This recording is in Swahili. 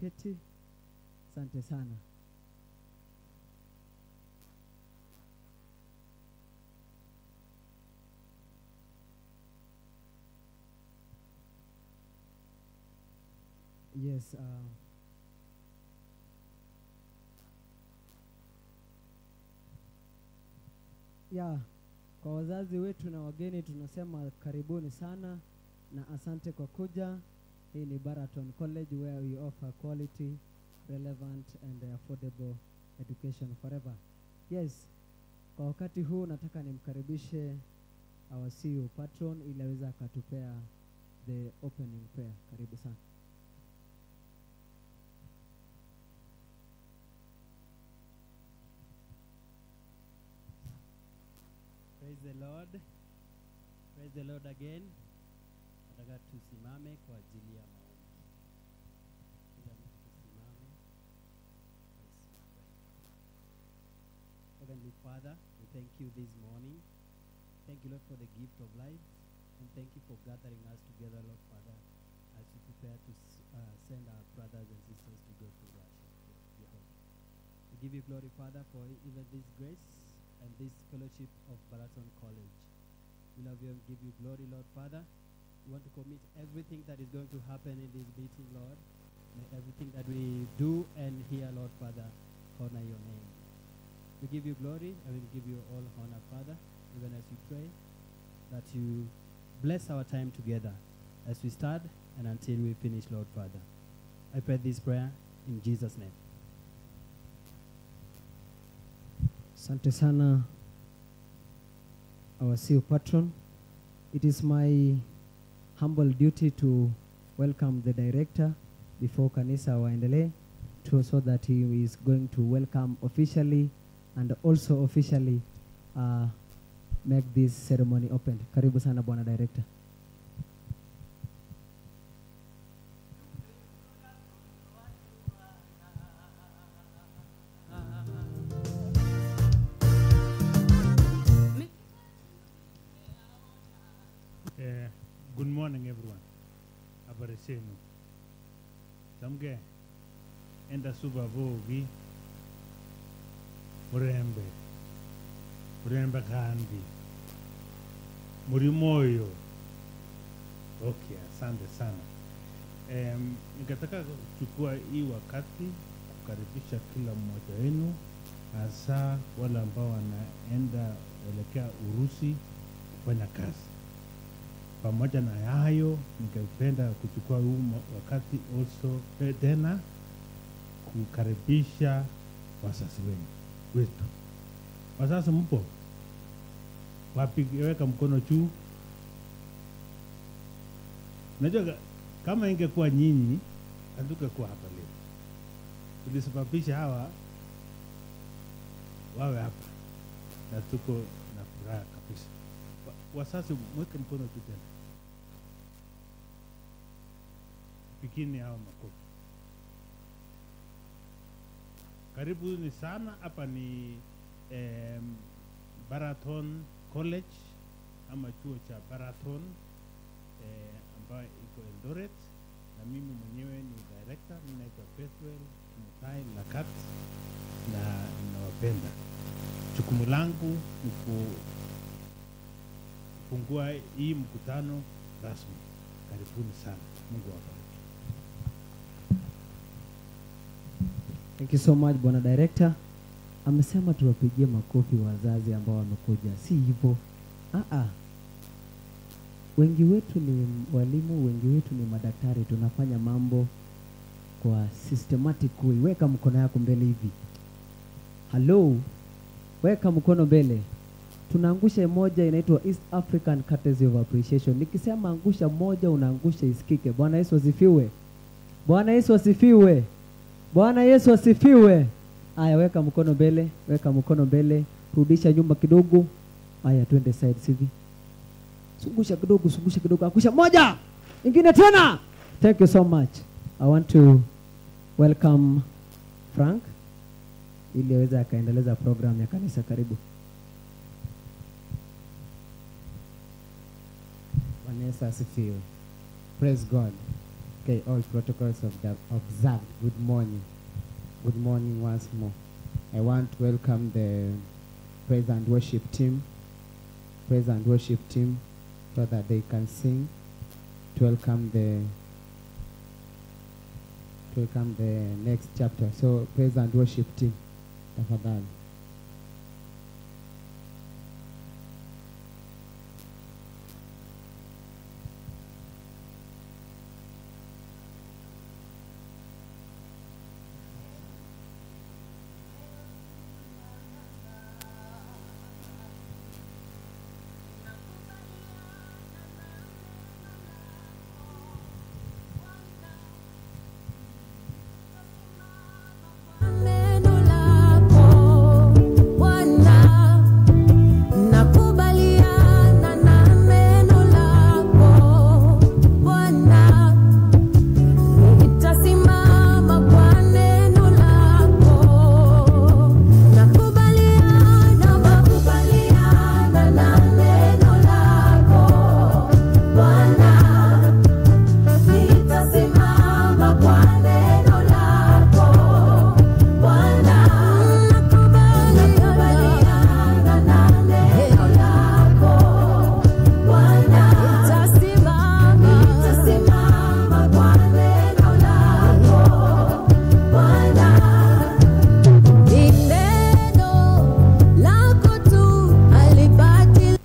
kuketi. Asante sana. Yes, kwa wazazi wetu na wageni tunasema karibuni sana na asante kwa kuja. Hii ni Baraton College where we offer quality, relevant and affordable education forever. Yes, kwa wakati huu nataka nimkaribishe our CEO patron ili aweze akatupea the opening prayer. Karibu sana. Praise the Lord. Praise the Lord again. Nataka tusimame kwa ajili ya maombi. Kila mtu tusimame. Heavenly Father, we thank you this morning. Thank you, Lord, for the gift of life. And thank you for gathering us together, Lord Father, as we prepare to send our brothers and sisters to go to Russia. We give you glory, Father, for even this grace and this fellowship of Baraton College. We love you and give you glory, Lord Father. We want to commit everything that is going to happen in this meeting, Lord. May everything that we do and hear, Lord Father, honor your name. We give you glory and we give you all honor, Father, even as we pray that you bless our time together as we start and until we finish, Lord Father. I pray this prayer in Jesus' name. Asante sana our CEO patron. It is my humble duty to welcome the director before kanisa waendelee so that he is going to welcome officially and also officially make this ceremony open. Karibu sana bwana director. Good morning, everyone. Habari zenu. Samge enda suba vogi murembe kandi muri moyo. Okay, asante sana. Ningetaka kuchukua hii wakati kukaribisha kila mmoja wenu, hasa wale ambao wanaenda elekea Urusi kufanya kazi. Pamoja na hayo, ningependa kuchukua huu wakati also tena kukaribisha wazazi wetu. Wazazi mpo? Weka mkono juu. Najua kama ingekuwa nyinyi, hatungekuwa hapa leo. Tulisababisha hawa wawe hapa na tuko na furaha kabisa. Wazazi mweke mkono juu tena. Pikini hawa makofi. Karibuni sana. Hapa ni Baraton College ama chuo cha Baraton ambayo iko Eldoret, na mimi mwenyewe ni director. Mimi naitwa Petwell Mutai Lakat na ninawapenda. Jukumu langu ni kufungua hii mkutano rasmi. Karibuni sana. Mungu awabariki. Thank you so much bwana director. Amesema tuwapigie makofi wazazi ambao wamekuja. Si hivyo. Wengi wetu ni walimu, wengi wetu ni madaktari. Tunafanya mambo kwa systematic way. Weka mkono yako mbele hivi. Hello. Weka mkono mbele. Tunaangusha moja inaitwa East African Courtesy of Appreciation. Nikisema angusha moja unaangusha isikike. Bwana Yesu asifiwe. Bwana Yesu asifiwe. Bwana Yesu asifiwe. Aya, weka mkono mbele, weka mkono mbele, rudisha nyuma kidogo. Aya, twende side hivi. Sungusha kidogo, angusha moja. Ingine tena. Thank you so much. I want to welcome Frank ili aweze akaendeleza program ya kanisa. Karibu. Bwana Yesu asifiwe. Praise God. Okay, all protocols observed. Good morning. Good morning once more. I want to welcome the praise and worship team. Praise and worship team so that they can sing. To welcome the next chapter. So praise and worship team. Tafadhali. Neno lako Bwana, nakubaliana na neno lako Bwana, nitasimama kwa neno lako, nakubaliana na neno lako Bwana, nitasimama kwa neno lako Bwana, nakubaliana na neno lako Bwana, nitasimama kwa neno lako Bwana, ni neno lako tu halibadiliki.